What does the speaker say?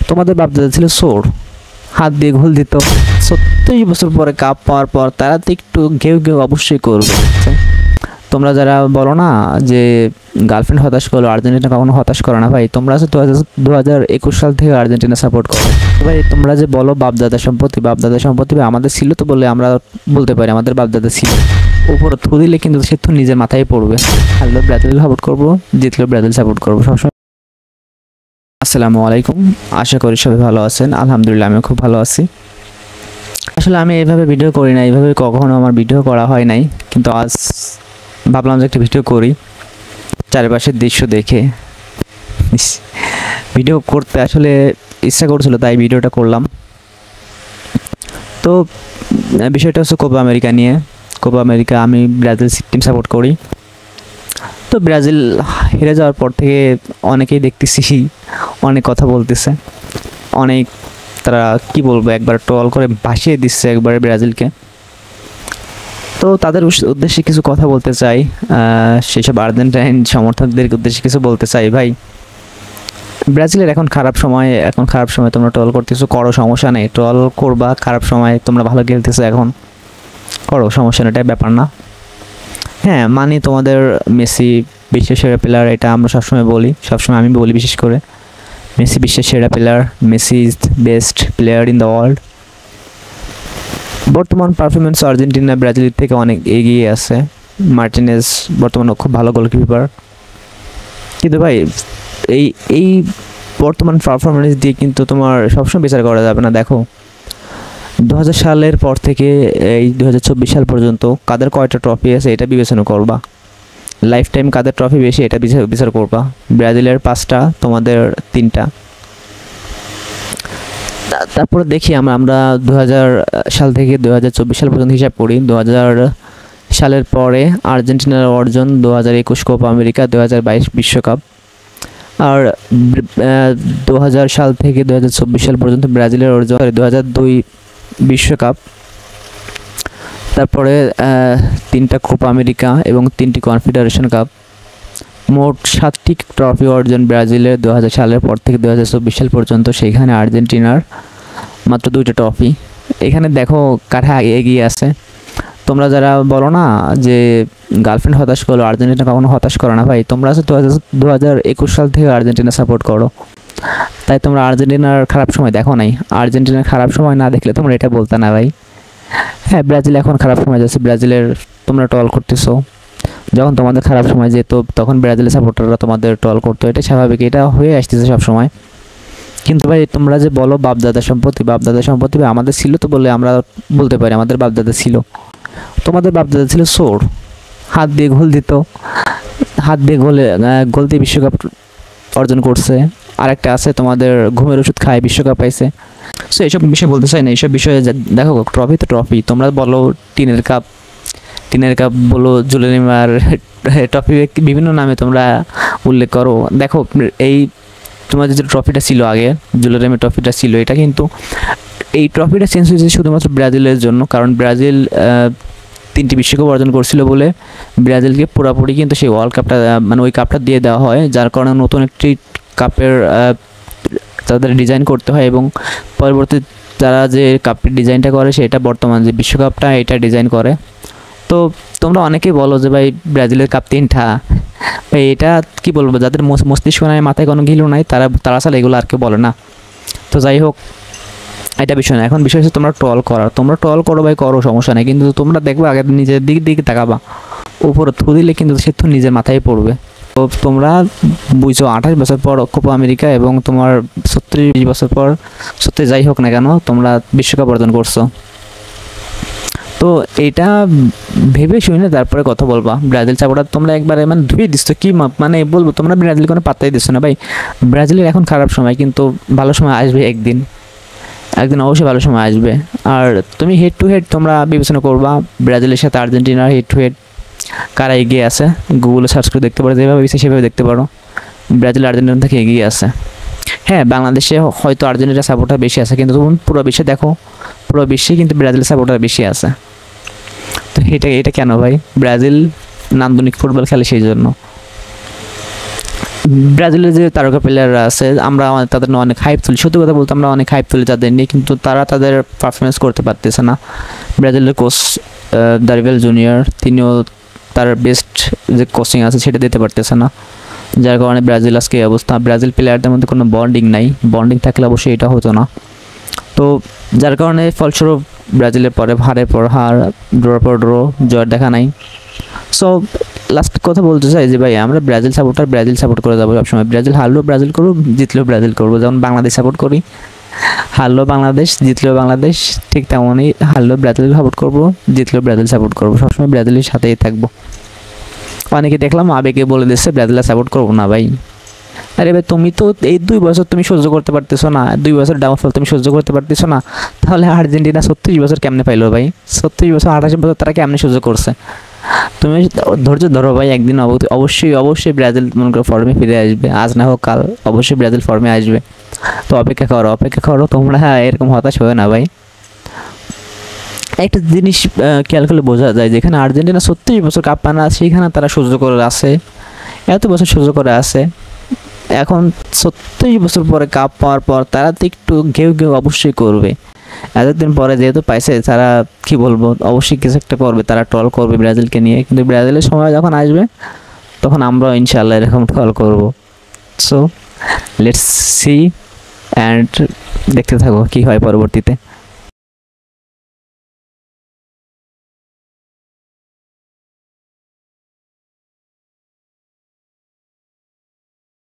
তোমাদের বাপদাদা ছিল সোর, হাত দিয়ে ঘোল দিত। 37 বছর পরে কাপ পাওয়ার পর তারা তো একটু ঘেউ ঘেউ অবশ্যই করবে। তোমরা যারা বলো না যে গার্লফ্রেন্ড হতাশ করলো, আর্জেন্টিনা কখনো হতাশ করো না ভাই। তোমরা আছে 2021 সাল থেকে আর্জেন্টিনা সাপোর্ট করো ভাই। তোমরা যে বলো বাপদাদা সম্পত্তি, বাপদাদা সম্পত্তি আমাদের ছিল তো বলে আমরা বলতে পারি আমাদের বাপদাদা ছিল। উপরে থু দিলে কিন্তু সে তো নিজের মাথায় পড়বে। হারলে ব্রাজিল সাপোর্ট করবো, জিতলে ব্রাজিল সাপোর্ট করবো সবসময়। আসসালামু আলাইকুম, আশা করি সবাই ভালো আছেন। আলহামদুলিল্লাহ আমি খুব ভালো আছি। আসলে আমি এইভাবে ভিডিও করি না, এইভাবে কখনো আমার ভিডিও করা হয় নাই, কিন্তু আজ ভাবলাম যে একটা ভিডিও করি চারপাশের দৃশ্য দেখে। ভিডিও করতে আসলে ইচ্ছা করছিল, তাই ভিডিওটা করলাম। তো বিষয়টা হচ্ছে কোপা আমেরিকা নিয়ে। কোপা আমেরিকা আমি ব্রাজিল টিম সাপোর্ট করি। তো ব্রাজিল হেরে যাওয়ার পর থেকে অনেকেই দেখতেছি অনেক কথা বলতেছে, অনেক তারা কি বলবো একবার ট্রল করে ভাসিয়ে দিচ্ছে একবারে ব্রাজিলকে। তো তাদের উদ্দেশ্যে কিছু কথা বলতে চাই, সেসব আর্জেন্টাইন সমর্থকদের উদ্দেশ্যে কিছু বলতে চাই। ভাই ব্রাজিলের এখন খারাপ সময়, তোমরা ট্রল করতেছো, করো, সমস্যা নেই, ট্রল করবা। খারাপ সময় তোমরা ভালো খেলতেছো, এখন করো, সমস্যা নেই, এটা ব্যাপার না। হ্যাঁ মানে তোমাদের মেসি বিশ্বের সেরা প্লেয়ার, এটা আমরা সবসময় বলি, সবসময় আমি বলি বিশেষ করে মেসি বিশ্বের সেরা player, Messi is best player in the world. বর্তমান পারফরমেন্স আর্জেন্টিনা ব্রাজিলের থেকে অনেক এগিয়ে আছে। মার্টিনেজ বর্তমানে খুব ভালো গোলকিপার, কিন্তু ভাই এই বর্তমান পারফরমেন্স দিয়ে কিন্তু তোমার সবসময় বিচার করা যাবে না। দেখো 2000 সালের পর থেকে এই 2024 সাল পর্যন্ত কাদের কয়টা ট্রফি আছে এটা বিবেচনা করবা। লাইফ টাইম কাদের ট্রফি বেশি এটা বিচার করবা। ব্রাজিলের 5টা, তোমাদের 3টা। তারপরে দেখি আমরা 2000 সাল থেকে 2024 সাল পর্যন্ত হিসাব করি। 2000 সালের পরে আর্জেন্টিনার অর্জন 2021 কোপা আমেরিকা, 2022 বিশ্বকাপ। আর 2000 সাল থেকে 2024 সাল পর্যন্ত ব্রাজিলের অর্জন 2002 বিশ্বকাপ। তারপরে 3টা কোপা আমেরিকা এবং 3টি কনফেডারেশন কাপ। মোট 7টি ট্রফি অর্জন ব্রাজিলের 2000 সালের পর থেকে 2024 সাল পর্যন্ত। সেইখানে আর্জেন্টিনার মাত্র 2টা ট্রফি। এখানে দেখো কারা এগিয়ে আছে। তোমরা যারা বলো না যে গার্লফ্রেন্ড হতাশ করলো, আর্জেন্টিনা কখনো হতাশ করো না ভাই। তোমরা আছে 2021 সাল থেকে আর্জেন্টিনা সাপোর্ট করো, তাই তোমরা আর্জেন্টিনার খারাপ সময় দেখো নাই। আর্জেন্টিনার খারাপ সময় না দেখলে তোমরা এটা বলতে না ভাই। হ্যাঁ ব্রাজিল এখন খারাপ সময় যাচ্ছে, ব্রাজিলের তোমরা ট্রল করতেছো। যখন তোমাদের খারাপ সময় যেত তখন ব্রাজিলের সাপোর্টাররা তোমাদের ট্রল করতো, এটা স্বাভাবিক, এটা হয়ে আসতেছে সব সময়। কিন্তু ভাই তোমরা যে বলো বাপদাদা সম্পত্তি, বাপদাদা সম্পত্তি আমাদের ছিল তো বলে আমরা বলতে পারি আমাদের বাপদাদা ছিল। তোমাদের বাপদাদা ছিল সোর, হাত দিয়ে ঘোল দিত, হাত দিয়ে গোল দিয়ে বিশ্বকাপ অর্জন করছে। আরেকটা আছে তোমাদের ঘুমের ওষুধ খায় বিশ্বকাপ পাইছে। সো এইসব বিষয়ে বলতে চাই না, এইসব বিষয়ে দেখো ট্রফি তো ট্রফি। তোমরা বলো টিনের কাপ বলো, জুলেনিমার ট্রফি, বিভিন্ন নামে তোমরা উল্লেখ করো। দেখো এই তোমাদের যে ট্রফিটা ছিল আগে, জুলেনিমার ট্রফিটা ছিল, এটা কিন্তু এই ট্রফিটা চেঞ্জ হয়েছে শুধুমাত্র ব্রাজিলের জন্য। কারণ ব্রাজিল 3টি বিশ্বকাপ অর্জন করছিল বলে ব্রাজিলকে পুরোপুরি কিন্তু সেই ওয়ার্ল্ড কাপটা মানে ওই কাপটা দিয়ে দেওয়া হয়, যার কারণে নতুন একটি কাপের তাদের ডিজাইন করতে হয় এবং পরবর্তী তারা যে কাপের ডিজাইনটা করে সেটা বর্তমান যে বিশ্বকাপটা এটা ডিজাইন করে। তো তোমরা অনেকেই বলো যে ভাই ব্রাজিলের কাপ 3টা, ভাই এটা কি বলবো, যাদের মস্তিষ্ক নাই, মাথায় কোনো ঘিলু নাই, তারা আসলে এগুলো আর কেউ বলে না। তো যাই হোক এটা বিষয় না, এখন বিষয় হচ্ছে তোমরা ট্রল করার। তোমরা ট্রল করো ভাই, করো, সমস্যা নেই, কিন্তু তোমরা দেখবে আগে নিজের দিকে তাকাবা। উপরে থু দিলে কিন্তু সে তো নিজের মাথায় পড়বে। তো তোমরা বুঝছো 28 বছর পর কোপা আমেরিকা এবং তোমার 36 বছর পর যাই হোক না কেন তোমরা বিশ্বকাপ অর্জন করছো। তো এটা ভেবে শুনে তারপরে কথা বলবা। ব্রাজিল সাপোর্টার তোমরা একবারে মানে ধুয়ে দিচ্ছ, কি মানে বলবো, তোমরা ব্রাজিল কোনো পাত্তাই দিচ্ছ না ভাই। ব্রাজিলের এখন খারাপ সময়, কিন্তু ভালো সময় আসবে একদিন অবশ্যই ভালো সময় আসবে। আর তুমি হেড টু হেড তোমরা বিবেচনা করবা ব্রাজিলের সাথে আর্জেন্টিনার হেড টু হেড কারা এগিয়ে আছে, গুগলে সার্চ করে দেখতে পারো, যেভাবে ইচ্ছে সেভাবে দেখতে পারো। ব্রাজিল আর্জেন্টিনা থেকে এগিয়ে আছে। হ্যাঁ বাংলাদেশে হয়তো আর্জেন্টিনা সাপোর্টার বেশি আছে, কিন্তু তুমি পুরো বিশ্বে দেখো, পুরো বিশ্বে কিন্তু ব্রাজিল সাপোর্টার বেশি আছে। তো এটা কেন ভাই? ব্রাজিল নান্দনিক ফুটবল খেলে সেই জন্য। ব্রাজিলের যে তারকা প্লেয়াররা আছে আমরা তাদের নিয়ে অনেক হাইপ তুলি, সত্যি কথা বলতে আমরা অনেক হাইপ তুলি তাদের নিয়ে, কিন্তু তারা তাদের পারফরমেন্স করতে পারতেছে না। ব্রাজিলের কোচ দারিভেল জুনিয়র তিনিও তার বেস্ট যে কোচিং আছে সেটা দিতে পারতেছে না, যার কারণে ব্রাজিল আজকে এই অবস্থা। ব্রাজিল প্লেয়ারদের মধ্যে কোনো বন্ডিং নাই, বন্ডিং থাকলে অবশ্যই এটা হতো না। তো যার কারণে ফলস্বরূপ ব্রাজিলের পরে হারের পর হার, ড্রর পর ড্র, জয়ের দেখা নাই। সো লাস্ট কথা বলতে চাই যে ভাই আমরা ব্রাজিল সাপোর্টার, ব্রাজিল সাপোর্ট করে যাবো সবসময়। ব্রাজিল হারলেও ব্রাজিল করবো, জিতলেও ব্রাজিল করবো। যেমন বাংলাদেশ সাপোর্ট করি, হারলেও বাংলাদেশ, জিতলেও বাংলাদেশ, ঠিক তেমনই হারলেও ব্রাজিল সাপোর্ট করবো, জিতলেও ব্রাজিল সাপোর্ট করবো, সবসময় ব্রাজিলের সাথেই থাকবো। অনেকে দেখলাম আবেগে বলে দিচ্ছে ব্রাজিলের সাপোর্ট করবো না। ভাই আরে ভাই তুমি তো এই 2 বছর তুমি সহ্য করতে পারতেছো না, 2 বছর ডাউনফল তুমি সহ্য করতে পারতেছো না, তাহলে আর্জেন্টিনা 36 বছর কেমনে পাইলো ভাই? 36 বছর 28 বছর তারা কেমনে সহ্য করছে? তুমি ধৈর্য ধরো ভাই, একদিন অবশ্যই অবশ্যই ব্রাজিল মনে করো ফর্মে ফিরে আসবে, আজ না হোক কাল অবশ্যই ব্রাজিল ফর্মে আসবে। তো অপেক্ষা করো, অপেক্ষা করো তোমরা, এরকম হতাশ হবে না ভাই। একটা জিনিস খেয়াল করলে বোঝা যায়, যেখানে আর্জেন্টিনা 36 বছর কাপ পায় না সেখানে তারা সহ্য করে আছে, এত বছর সহ্য করে আছে। এখন 36 বছর পরে কাপ পাওয়ার পর তারা তো একটু ঘেউ ঘেউ অবশ্যই করবে। এতদিন পরে যেহেতু পাইছে তারা কি বলবো, অবশ্যই কিছু একটা করবে, তারা ট্রল করবে ব্রাজিলকে নিয়ে। কিন্তু ব্রাজিলের সময় যখন আসবে তখন আমরাও ইনশাআল্লাহ এরকম ট্রল করবো। সো লেটস সি অ্যান্ড দেখতে থাকো কি হয় পরবর্তীতে।